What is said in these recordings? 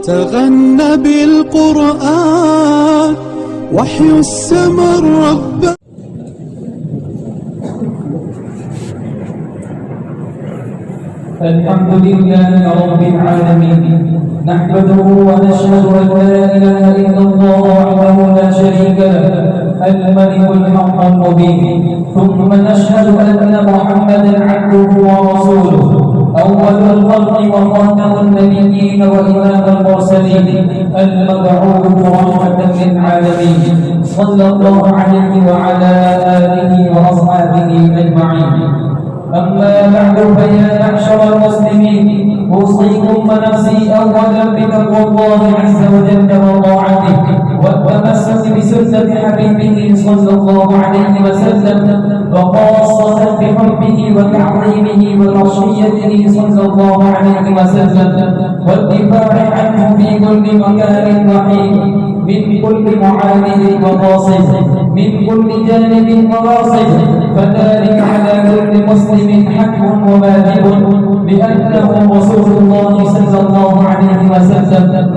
تغنى بالقرآن وحي السماء الرب. الحمد لله رب العالمين، نحمده ونشهد أن لا إله إلا الله وحده لا شريك له الملك الحق المبين، ثم نشهد أن محمدا عبده ورسوله أول الخلق وخاتم النبيين وإمام المرسلين المبعوث رحمة للعالمين، صلى الله عليه وعلى آله وأصحابه أجمعين. أما بعد فيا معشر المسلمين، أوصيكم ونفسي أولا بتقوى الله عز وجل وطاعته والتمسك بسنة حبيبه صلى الله عليه وسلم، وخاصة بحبه وتعظيمه وخشيته صلى الله عليه وسلم، والدفاع عنه في كل مكان وحين، من كل معاند وغاصب، من كل جانب وراصد، فذلك على كل مسلم حق وواجب بأنه رسول الله صلى الله عليه وسلم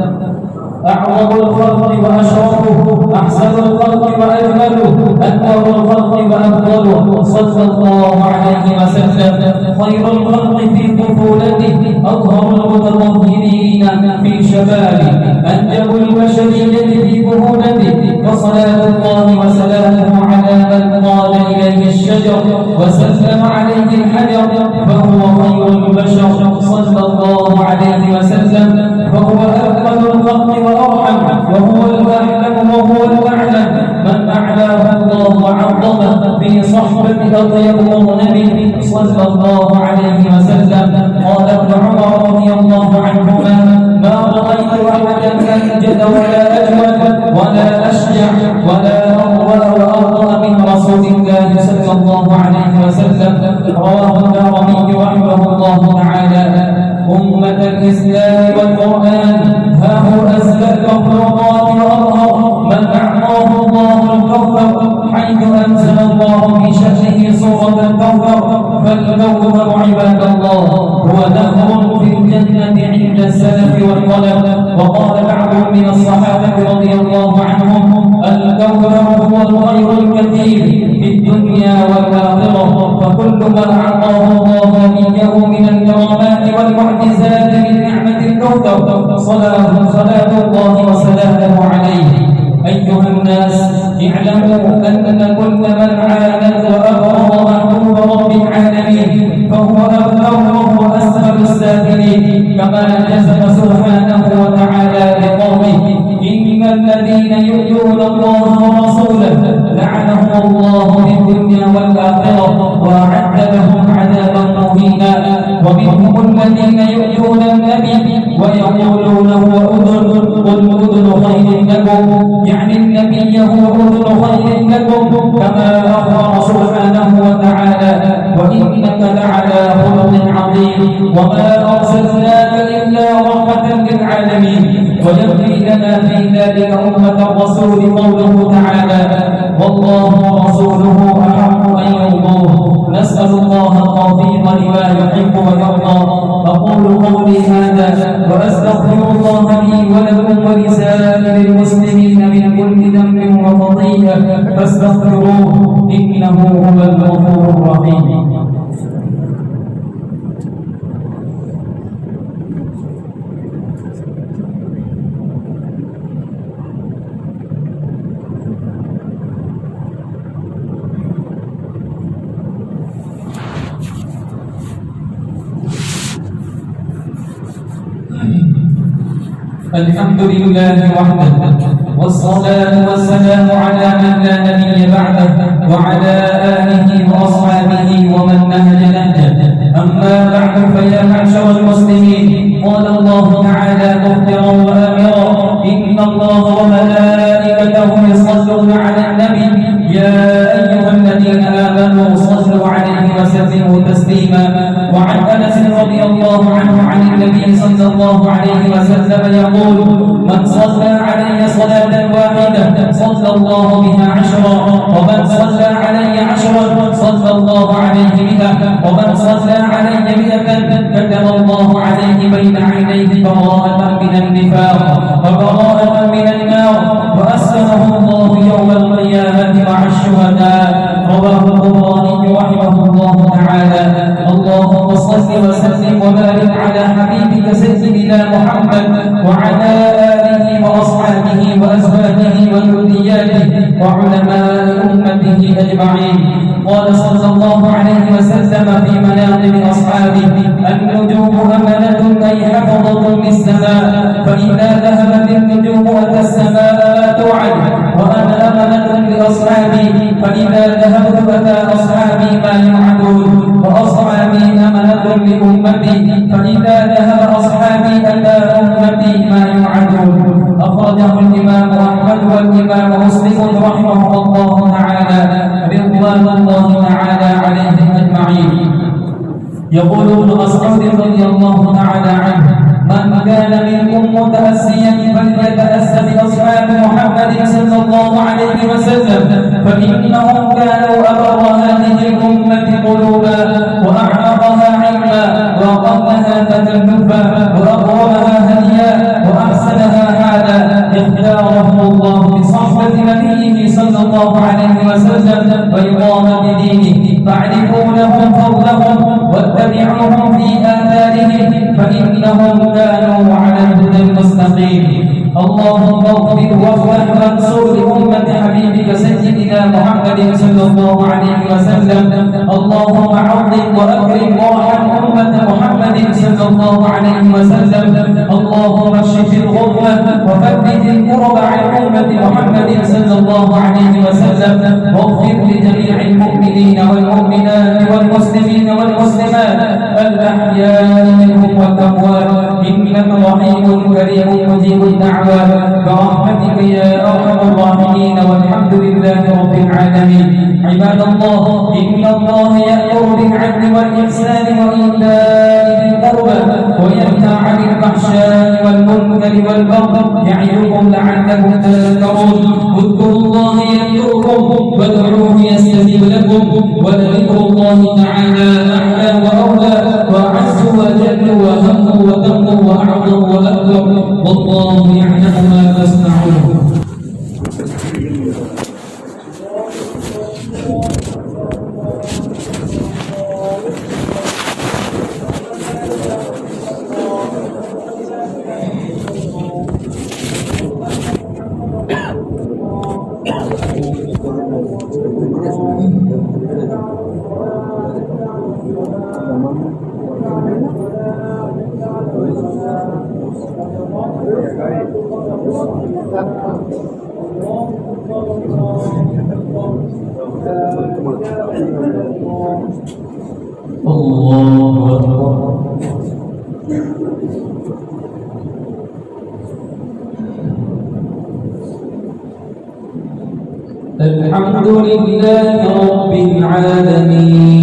أعظم الخلق وأشرفه، أحسن الخلق وأجمله، أكبر الخلق وأفضله، صلى الله عليه وسلم خير الخلق في طفولته، أطهر المتطهرين في شبابه، أنجب البشرية في كهولته، فصلاة الله وسلامه على من قال إليه الشجر وسلم عليه الحجر، فهو خير البشر صلى الله عليه وسلم، فهو أكمل الخلق وأرحم، وهو الأحلم وهو الأعلم، من أعلاه الله وعظمه في صحبة أطيب مغنم صلى الله عليه وسلم. قال ابن عمر رضي الله عنهما: ما رأيت أحدا أنجد ولا أجود ولا أشجع ولا أروى وأرضى من رسول الله صلى الله عليه وسلم. رواه الدارمي رحمه الله تعالى. أمة الإسلام والقرآن، ها هو أزكى المخلوقات وأطهر من أعطاه الله الكوثر، حيث أنزل الله في شأنه سورة الكوثر. فالكوثر عباد الله هو نهر في الجنة عند السلف والخلف. وقال بعض من الصحابة رضي الله عنهم: الكوثر هو الخير الكثير في الدنيا والآخرة، فكل ما أعطاه الله إياه من الكرامات والمعجزات من نعمة الكوثر صلاة الله وسلامه عليه. أيها الناس، اعلموا أن كل من عاند وأبغض محبوب رب العالمين فهو أبتر وأسفل السافلين، كما جزم سبحانه وتعالى لقومه: إن الذين يؤذون الله ورسوله لعنهم الله في الدنيا والآخرة وأعد لهم عذابا مهينا. ومنهم الذين يؤذون النبي ويقولون هو أذن، قل أذن خير لكم، يعني النبي هو أذن خير لكم، كما أخبر سبحانه وتعالى: وإنك لعلى خلق عظيم، وما أرسلناك إلا رحمة للعالمين. ويبقي لنا في ذلك أمة الرسول قوله تعالى: والله ورسوله أحق أن يرضوه. نسأل الله التوفيق لما يحب ويرضى. أقول قولي هذا وأستغفر الله لي ولكم ولسائر المسلمين من كل ذنب وخطيئة، فاستغفروه إنه هو الغفور الرحيم. الحمد لله وحده، والصلاة والسلام على من لا نبي بعده، وعلى آله وأصحابه ومن نهج نهجه. أما بعد فيا معشر المسلمين، قال الله تعالى مخبرا وآمرا: إن الله وملائكته يصلون على النبي يا أيها الذين آمنوا صلوا عليه وسلموا تسليما. وعن أنس رضي الله عنه عن النبي صلى الله عليه وسلم يقول: من صلى علي صلاة واحدة صلى الله بها عشرا، ومن صلى علي عشرا صلى الله عليه بها، ومن صلى علي 100 كتب الله عليه بين عينيه براءة من النفاق وبراءة من النار، وأسكنه الله يوم القيامة مع الشهداء. رواه الطبراني رحمه الله تعالى. اللهم صل وسلم وبارك على حبيبك سيدنا محمد وعلى آله وأصحابه وأزواجه وذرياته وعلماء أمته أجمعين. قال صلى الله عليه وسلم في مناقب أصحابه: النجوم أمنة أي حفظة للسماء، فإذا ذهبت النجوم أتى السماء ما توعد، وأنا أمنة لأصحابي، فإذا ذهبت أتى أصحابي ما يوعدون، وأصحابي أمنة لأمتي، فإذا ذهب أصحابي أتى أمتي ما يوعدون. أخرجه الإمام أحمد والإمام مسلم رحمه الله تعالى رضوان الله تعالى عليهم أجمعين. يقول ابن مسعود رضي الله تعالى عنه: من كان منكم متأسيا فليتأس بأصحاب محمد صلى الله عليه وسلم، فإنهم كانوا أبر هذه الأمة قلوبا، وأعمقها علما، وأقلها تكلفا، وأقربها هديا، وأحسنها حالا. اختارهم الله بصحبة نبيه صلى الله عليه وسلم وإقامة دينه، فاعرفونهم فضلهم واتبعوهم في آثارهم، فإنهم كانوا على الهدى المستقيم. اللهم اغفر وافتح وانصر لأمة حبيبك سيدنا محمد صلى الله عليه وسلم. اللهم عظم وأكرم وارحم أمة محمد صلى الله عليه وسلم. اللهم اشف الغمة وفرج الكرب عن أمة محمد صلى الله عليه وسلم، واغفر لجميع المؤمنين والمؤمنات والمسلمين والمسلمات الأحياء منهم والأموات، إنك رحيم كريم مجيب الدعوات، برحمتك يا أرحم الراحمين، والحمد لله رب العالمين. عباد الله، إن الله يأمر بالعدل والإحسان وإيتاء ذي القربى وينهى عن الفحشاء والمنكر والبغي، يعظكم لعلكم تذكرون. اذكروا الله يذكركم وادعوه يستجب لكم، ولذكر الله تعالى أعلى وأولى وأعز وأجل وأهم وأتم وأعظم وأكبر، والله يعلم ما تصنعون. الله أكبر. الحمد لله رب العالمين،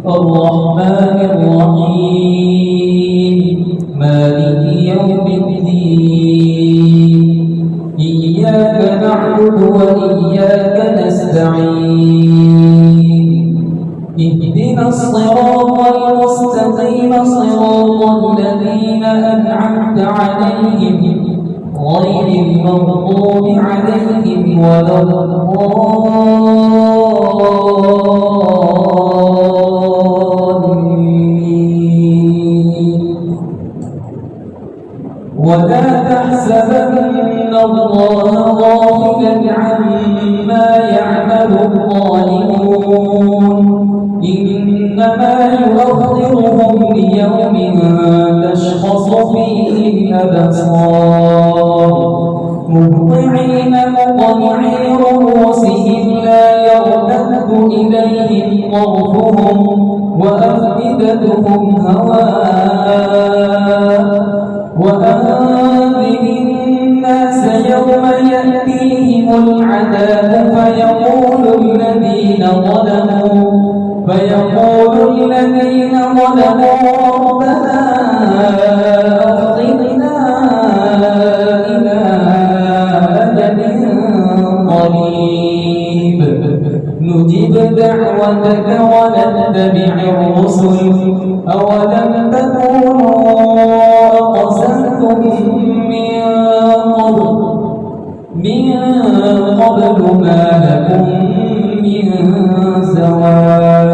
الرحمن الرحيم، مالك يوم الدين، إياك نعبد وإياك نستعين، اهدنا الصراط المستقيم صراط الذين أنعمت عليهم غير المغضوب عليهم ولا الضالين. ولا تحسبن الله غافلا عما يعمل الظالمون، إنما يؤخرهم ليوم تشخص فيه الأبصار، مهطعين مقنعي رؤوسهم لا يرتد إليهم طرفهم وأفئدتهم هواء. وأنذر الناس يوم يأتيهم العذاب فيقول الذين الذين ظلموا ربنا أخرنا إلى أجل قريب نجب دعوتك ونتبع الرسل أولم تكونوا أقسمتم من قبل ما لكم من زوال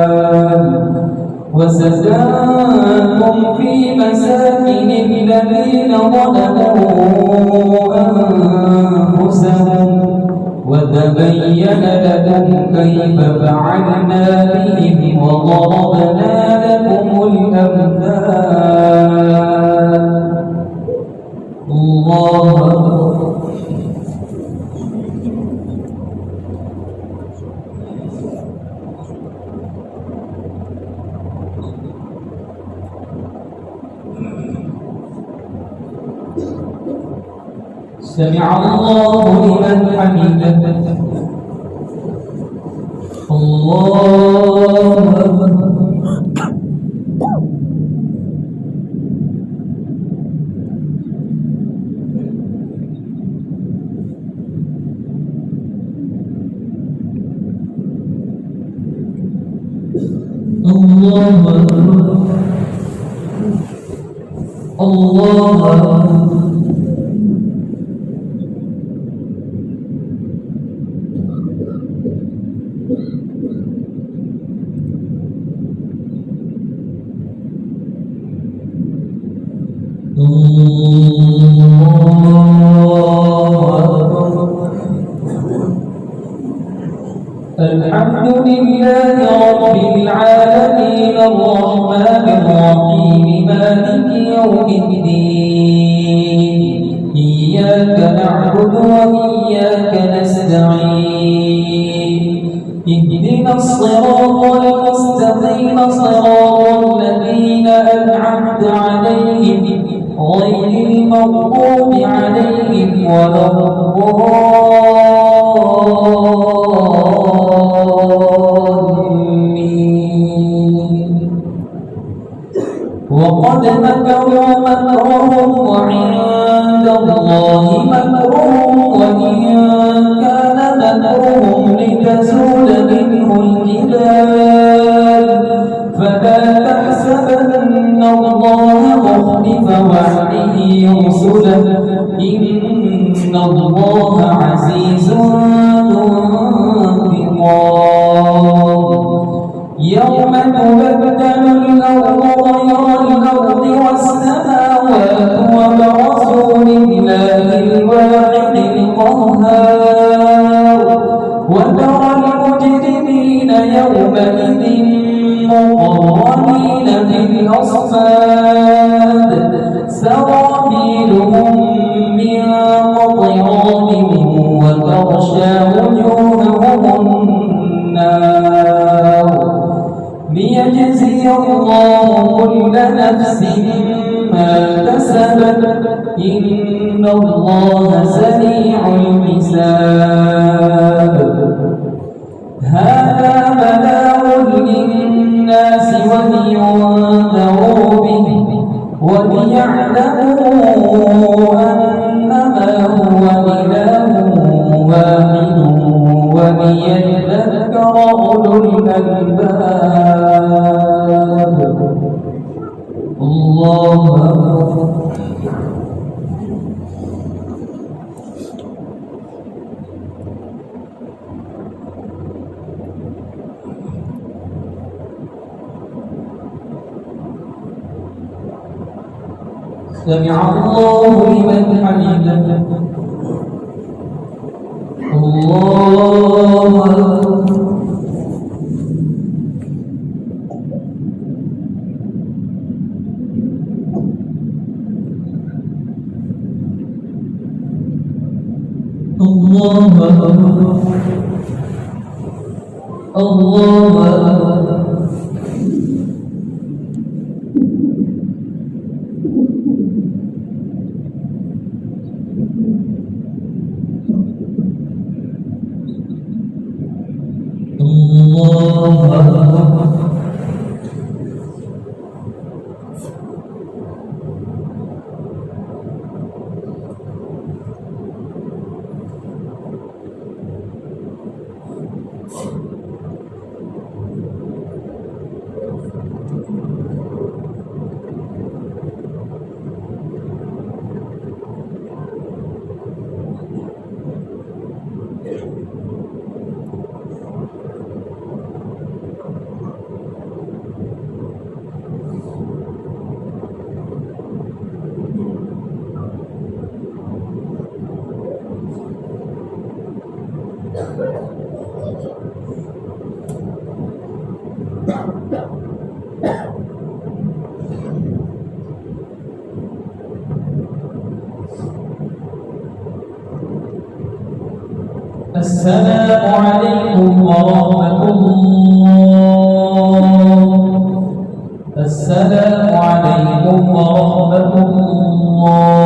وسكنتم في مساكن الذين ظلموا أنفسهم وتبين لكم كيف فعلنا بهم وضربنا لكم الأمثال. الله سمع الله لمن حمده. الله أكبر. الله أكبر. الله أكبر. الحمد لله رب العالمين الرحمن الرحيم مالك يوم الدين إياك نعبد وإياك نستعين اهدنا الصراط المستقيم صراط الذين أنعمت عليهم غير المغضوب عليهم ولا الضالين. وقد مكروا مكرهم وعند الله مكرهم وإن كان مكرهم لتزول منه الجبال فلا تحسبن الله مخلف وعده رسله إن الله عزيز ذو انتقام. يوم تبدل الأرض غير الأرض والسماوات وبرزوا لله الواحد القهار وترى المجرمين يومئذ مقرنين في الأصفاد سرابيلهم من قطران وتغشى وجوههم النار ليجزي الله كل نفس ما كسبت إن الله سريع الحساب. هذا بلاغ للناس ولينذروا به وليعلموا أنما هو إله واحد وليذكر أولو الألباب. الله أكبر. سمع الله لمن حمده. الله أكبر. الله أكبر. الله أكبر. الله أكبر. السلام عليكم ورحمة الله. السلام عليكم ورحمة الله.